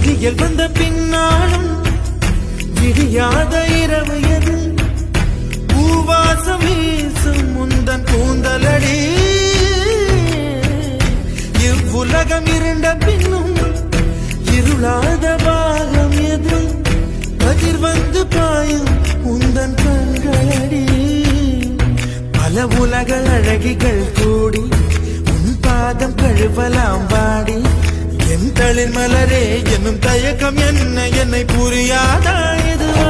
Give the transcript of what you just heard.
விடியல் வந்த பின்னாலும் விடியாத இரவு எது பூவாசம் வீசும் முந்தன் கூந்தலடி இவ்வுலகம் இருண்ட பின்னும் இருளாத பாகம் எது கதிர் வந்து பாயும் உந்தன் கண்களடி பல உலக அழகிகள் கூடி உன் பாதம் கழுவலாம் வாடி என் தளிர் மலரே என்னும் தயக்கம் என்ன என்னை புரியாதா எதுவா